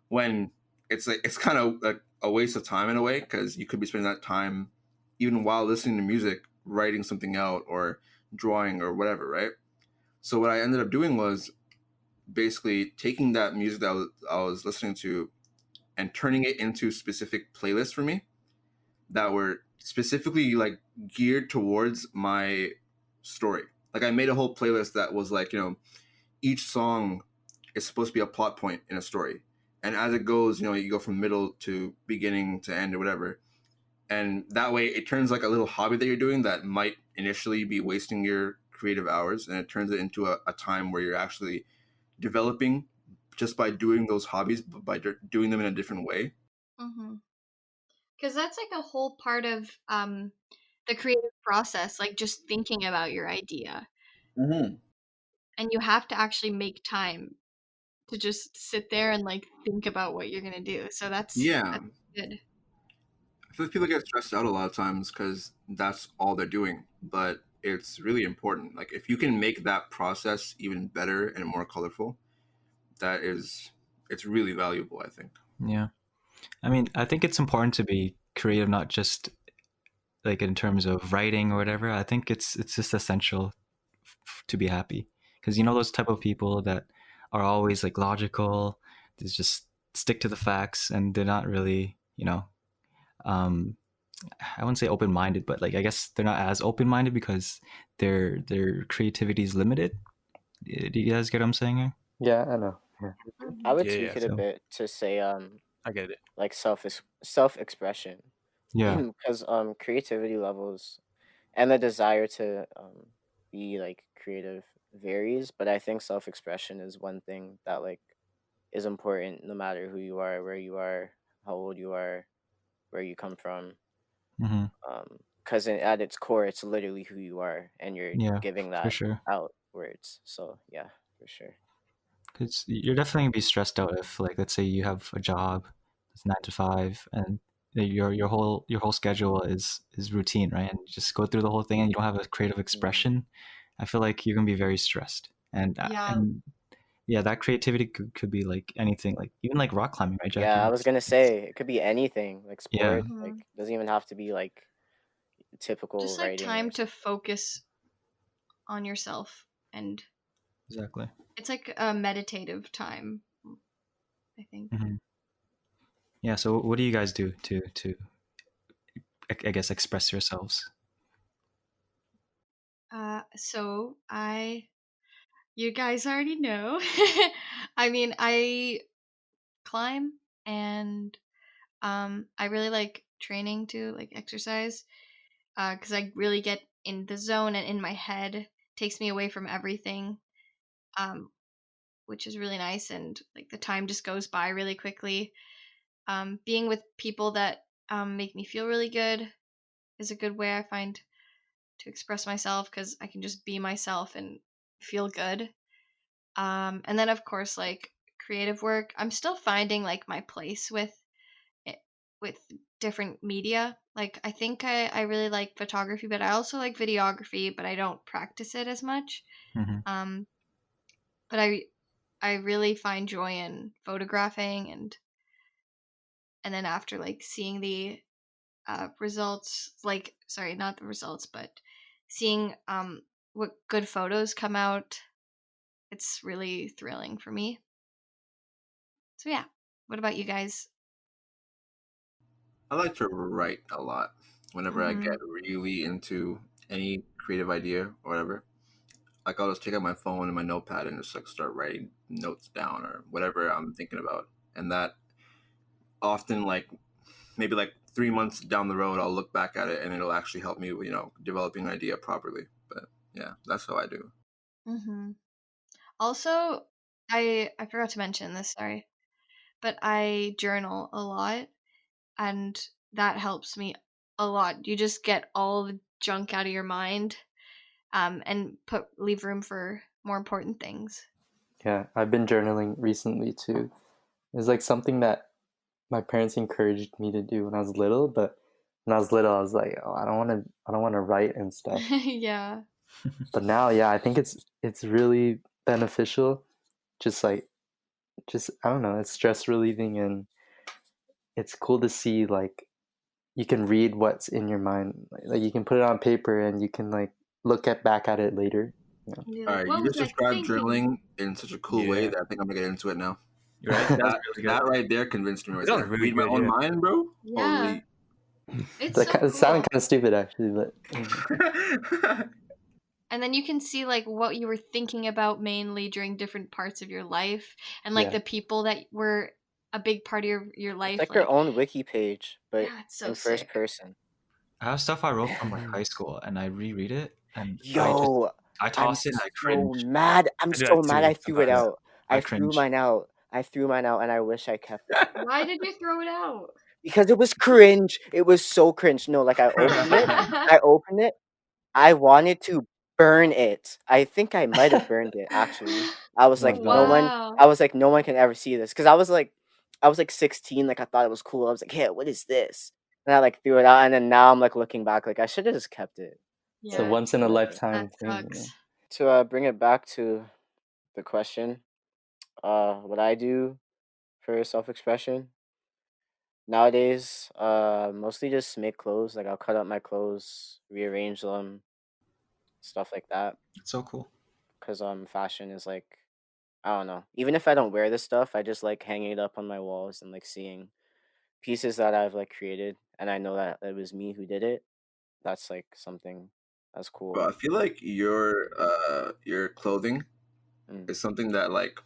When it's like it's kind of like a waste of time in a way, because you could be spending that time even while listening to music, writing something out or drawing or whatever, right? So what I ended up doing was basically taking that music that I was listening to and turning it into specific playlists for me that were specifically like geared towards my story. Like I made a whole playlist that was like, each song is supposed to be a plot point in a story. And as it goes, you go from middle to beginning to end or whatever. And that way it turns like a little hobby that you're doing that might initially be wasting your creative hours, and it turns it into a time where you're actually developing just by doing those hobbies, but by doing them in a different way. Because that's like a whole part of the creative process, like just thinking about your idea. Mm-hmm. And you have to actually make time to just sit there and like think about what you're gonna do. So that's good. I feel like people get stressed out a lot of times because that's all they're doing, but it's really important. Like if you can make that process even better and more colorful, it's really valuable, I think. Yeah, I mean, I think it's important to be creative, not just like in terms of writing or whatever. I think it's just essential to be happy, because those type of people that are always like logical. There's just stick to the facts, and they're not really, um, I wouldn't say open-minded, but like I guess they're not as open-minded because their creativity is limited. Do you guys get what I'm saying here? Yeah, I know. Yeah. I would Yeah, tweak it a So bit to say I get it. like self-expression, yeah, because creativity levels and the desire to be like creative varies, but I think self-expression is one thing that like is important no matter who you are, where you are, how old you are, where you come from. hmm Because at its core, it's literally who you are, and you're yeah, giving for that sure. outwards. So yeah, for sure. Because you're definitely gonna be stressed out if, like, let's say you have a job that's 9 to 5, and your whole schedule is routine, right? And you just go through the whole thing, and you don't have a creative expression. I feel like you're gonna be very stressed, and Yeah. yeah, that creativity could be like anything, like even like rock climbing, right, Jackie? Yeah, I was gonna say it could be anything, like Yeah, sport. Mhm. Like doesn't even have to be like typical Just like writing time or to focus on yourself, and exactly. it's like a meditative time, I think. hmm Yeah. So, what do you guys do to I guess express yourselves? So you guys already know. I mean, I climb, and I really like training too, like exercise, because I really get in the zone and in my head. Takes me away from everything, um, which is really nice, and like the time just goes by really quickly. Being with people that make me feel really good is a good way I find to express myself, because I can just be myself and feel good. And then of course, like creative work, I'm still finding like my place with it, with different media. Like I think I really like photography, but I also like videography, but I don't practice it as much. hmm Um, but I really find joy in photographing, and then after like seeing the results, like sorry, not the results, but seeing what good photos come out, it's really thrilling for me. So yeah, what about you guys? I like to write a lot whenever I Mm-hmm. get really into any creative idea or whatever. Like I'll just take out my phone and my notepad and just like start writing notes down or whatever I'm thinking about. And that often like maybe like 3 months down the road I'll look back at it and it'll actually help me, developing an idea properly. But yeah, that's how I do. Mm-hmm. Also, I forgot to mention this, sorry, but I journal a lot, and that helps me a lot. You just get all the junk out of your mind, and leave room for more important things. Yeah, I've been journaling recently too. It's like something that my parents encouraged me to do when I was little, but when I was little I was like, oh, I don't want to write and stuff. Yeah. But now, yeah, I think it's really beneficial. Just I don't know, it's stress relieving, and it's cool to see like you can read what's in your mind. Like you can put it on paper and you can like back at it later. Yeah. And you're All like, right, what you was just I described thinking? journaling in such a cool way Yeah. that I think I'm gonna get into it now. You're right. That's That really that good. right there convinced me right That was there. really Read my good, own yeah. mind, bro. Yeah. Holy. It's so It sounded cool. kind of stupid actually, but And then you can see like what you were thinking about mainly during different parts of your life, and like yeah. the people that were a big part of your It's life. like your Like, own wiki page, but yeah, it's so in first sick. person. I have stuff I wrote from like high school, and I reread it, and Yo, I I'm toss it, and I so cringe. mad. I'm I do so that mad too I threw it Sometimes out. I I threw cringe. mine out. And I wish I kept it. Why did you throw it out? Because it was cringe. It was so cringe. No, like I opened it. I opened it. I wanted to burn it. I think I might have burned it actually. I was Oh like, no god. one. Wow. I was like, no one can ever see this because I was like 16. Like I thought it was cool. I was like, hey, what is this? And I like threw it out, and then now I'm like looking back, like I should have just kept it. It's a Yeah, once in a Whatever. lifetime that thing, you know. sucks. To bring it back to the question, what I do for self-expression nowadays, mostly just make clothes. Like I'll cut up my clothes, rearrange them, stuff like that. It's so cool. Cause fashion is like I don't know. Even if I don't wear this stuff, I just like hanging it up on my walls and like seeing pieces that I've like created, and I know that it was me who did it. That's like something that's But cool. I feel like your clothing Mm. is something that like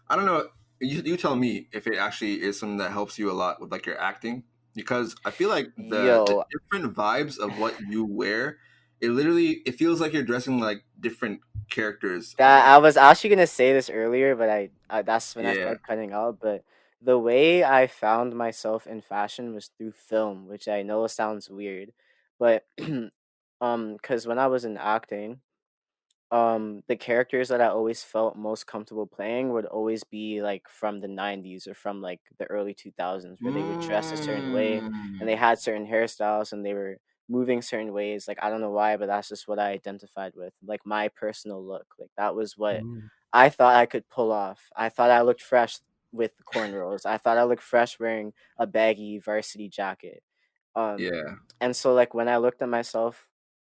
I don't know. You tell me if it actually is something that helps you a lot with like your acting, because I feel like the Yo, different vibes of what you wear, it feels like you're dressing like different characters. that I was actually gonna say this earlier, but I that's when I Yeah. started cutting out. But the way I found myself in fashion was through film, which I know sounds weird, but because when I was in acting, the characters that I always felt most comfortable playing would always be like from the 90s or from like the early 2000s, where they would dress a certain way and they Mm. had certain hairstyles and they were moving certain ways. Like I don't know why, but that's just what I identified with. Like my personal look. Like that was what Mm. I thought I could pull off. I thought I looked fresh with cornrows. I thought I looked fresh wearing a baggy varsity jacket. Um Yeah. and so like when I looked at myself,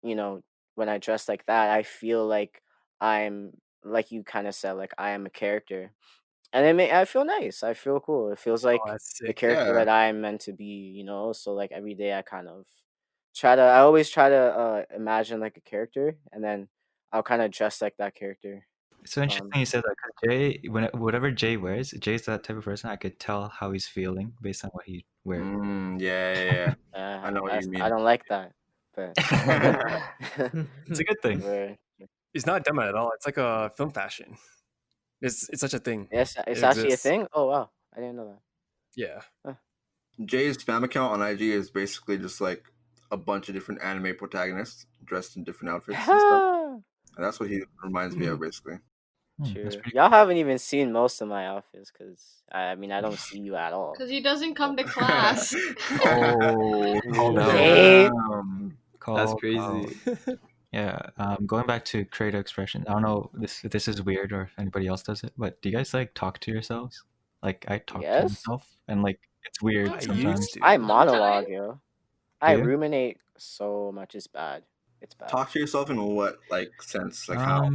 you know, when I dress like that, I feel like I'm like you kind of said, like I am a character. And I feel nice. I feel cool. It feels Oh, like that's the sick. character Yeah. that I am meant to be, so like every day I kind of I always try to imagine like a character, and then I'll kind of dress like that character. It's so interesting you said that, 'cause Jay, whatever Jay wears, Jay's that type of person. I could tell how he's feeling based on what he wears. Yeah. I know what you I mean. don't like that, but It's a good thing. Where- It's not dumb at all. It's like a film fashion. It's such a thing. yes, It it's actually a exists. thing. Oh wow, I didn't know that. Yeah. Jay's spam account on IG is basically just like a bunch of different anime protagonists dressed in different outfits and stuff. And that's what he reminds me of, basically. That's True. pretty Y'all haven't even seen most of my outfits because I mean I don't see you at all. Because he doesn't come to class. Oh, called out. Jay. Damn. That's Called crazy. out. Yeah. Going back to creative expression. I don't know if this is weird or if anybody else does it, but do you guys like talk to yourselves? Like I talk to Yes. myself, and like it's weird I sometimes. used to. I monologue, Sometimes. yo. I Do you? ruminate so much. It's bad. It's bad. Talk to yourself in what like sense? Like how?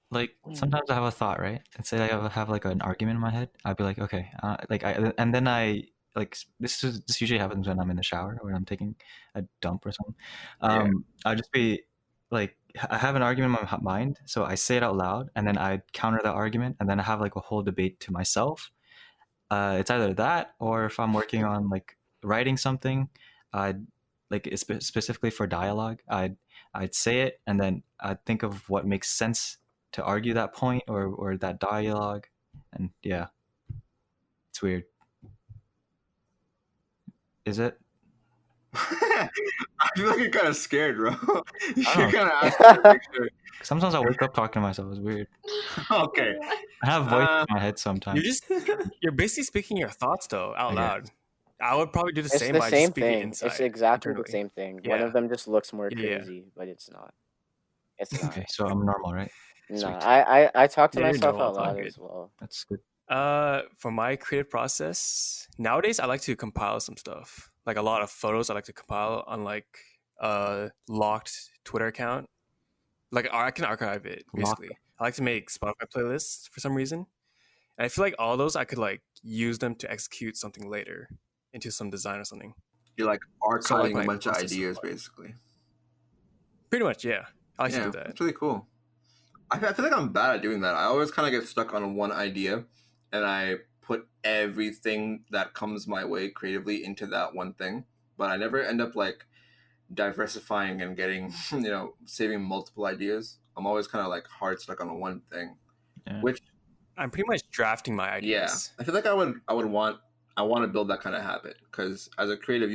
Like sometimes I have a thought, right? And say I have like an argument in my head. I'd be like, okay, and then I like this usually happens when I'm in the shower or when I'm taking a dump or something. Yeah. I'll just be like, I have an argument in my mind, so I say it out loud, and then I counter the argument, and then I have like a whole debate to myself. It's either that, or if I'm working on like writing something, I'd like specifically for dialogue, I'd say it, and then I'd think of what makes sense to argue that point or that dialogue, and yeah, it's weird. Is it? I feel like you're kind of scared, bro. I You're don't know. kind of asking for a picture. Sometimes I wake up talking to myself. It's weird. Okay. I have voice Uh, in my head sometimes. You're basically speaking your thoughts though out I loud. I would probably do the It's same, the but I just same speak it thing. inside. It's exactly the internally. same thing. One Yeah. of them just looks more Yeah. crazy, but it's not. It's not. Okay, so I'm normal, right? No, Sweet. I talk to Yeah, you're myself normal. out It's all loud good. as well. That's good. For my creative process, nowadays I like to compile some stuff. Like a lot of photos I like to compile on like a locked Twitter account. Like I can archive it basically. I like to make Spotify playlists for some reason. And I feel like all those I could like use them to execute something later into some design or something. You're like So, like, archiving my a bunch of process of ideas, life. basically. Pretty much, yeah. I like to Yeah, do that. it's really cool. I feel like I'm bad at doing that. I always kind of get stuck on one idea, and I put everything that comes my way creatively into that one thing. But I never end up like diversifying and getting, saving multiple ideas. I'm always kind of like hard stuck on one thing, Yeah. which I'm pretty much drafting my ideas. I feel like I want to build that kind of habit, because as a creative,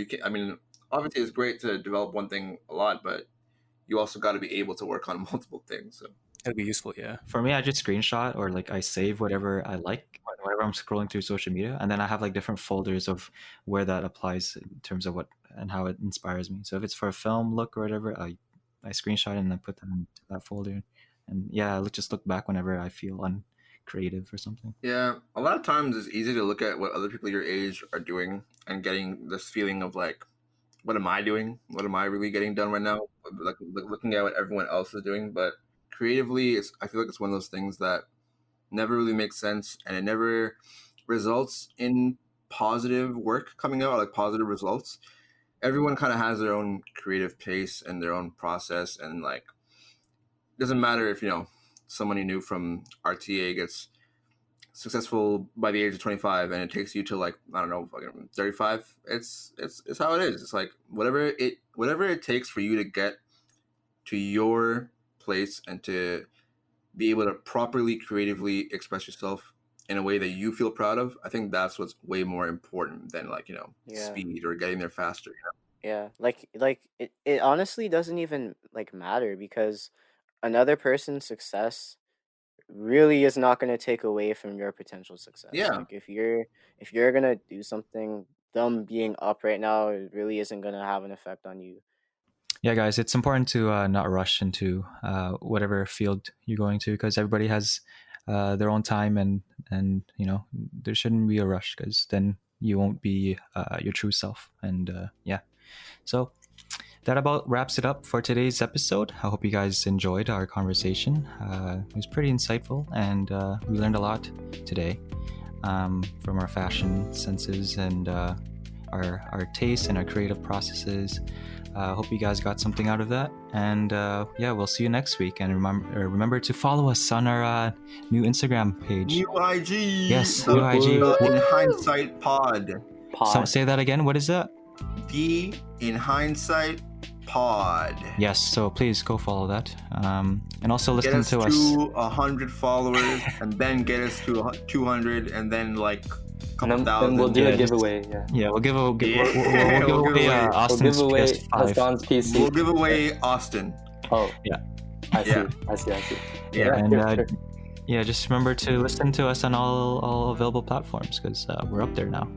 obviously it's great to develop one thing a lot, but you also got to be able to work on multiple things. So It'd be useful, yeah. For me, I just screenshot or like I save whatever I like whenever I'm scrolling through social media, and then I have like different folders of where that applies in terms of what and how it inspires me. So if it's for a film look or whatever, I screenshot it and I put that into that folder, and yeah, I just look back whenever I feel uncreative or something. yeah, a lot of times it's easy to look at what other people your age are doing and getting this feeling of like, what am I doing? What am I really getting done right now? Like looking at what everyone else is doing, but creatively, I feel like it's one of those things that never really makes sense, and it never results in positive work coming out, like positive results. Everyone kind of has their own creative pace and their own process, and like it doesn't matter if someone you knew from RTA gets successful by the age of 25 and it takes you to like I don't know fucking 35. It's how it is. It's like whatever it takes for you to get to your place and to be able to properly creatively express yourself in a way that you feel proud of. I think that's what's way more important than like speed or getting there faster. Yeah, like it honestly doesn't even like matter, because another person's success really is not going to take away from your potential success. Yeah. Like if you're going to do something, them being up right now, it really isn't going to have an effect on you. Yeah, guys, it's important to not rush into whatever field you're going to, because everybody has their own time, and there shouldn't be a rush, because then you won't be your true self. And so that about wraps it up for today's episode. I hope you guys enjoyed our conversation. It was pretty insightful, and we learned a lot today from our fashion senses and our tastes and our creative processes. Hope you guys got something out of that. And we'll see you next week. And remember to follow us on our new Instagram page. New IG. Yes, new IG. In Hindsight Pod. So say that again. What is that? The In Hindsight Pod. Yes, so please go follow that. And also listen to us. Get us to 100 followers, and then get us to 200, and then like a couple thousand. Then we'll do a giveaway. Yeah, we'll give away Austin's PS5. Hassaan's PC. We'll give away Austin. Oh, yeah. I see. Yeah. And just remember to listen to us on all available platforms, because we're up there now.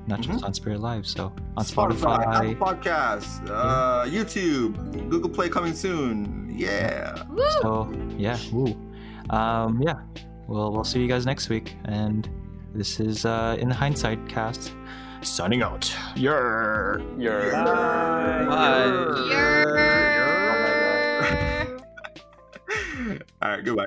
Not just on Spirit Live, so on Spotify, Apple Podcasts, YouTube, Google Play coming soon. Yeah. Woo! So we'll see you guys next week. And this is In the Hindsight Cast, signing out. YERRR. YERRR. All right, goodbye.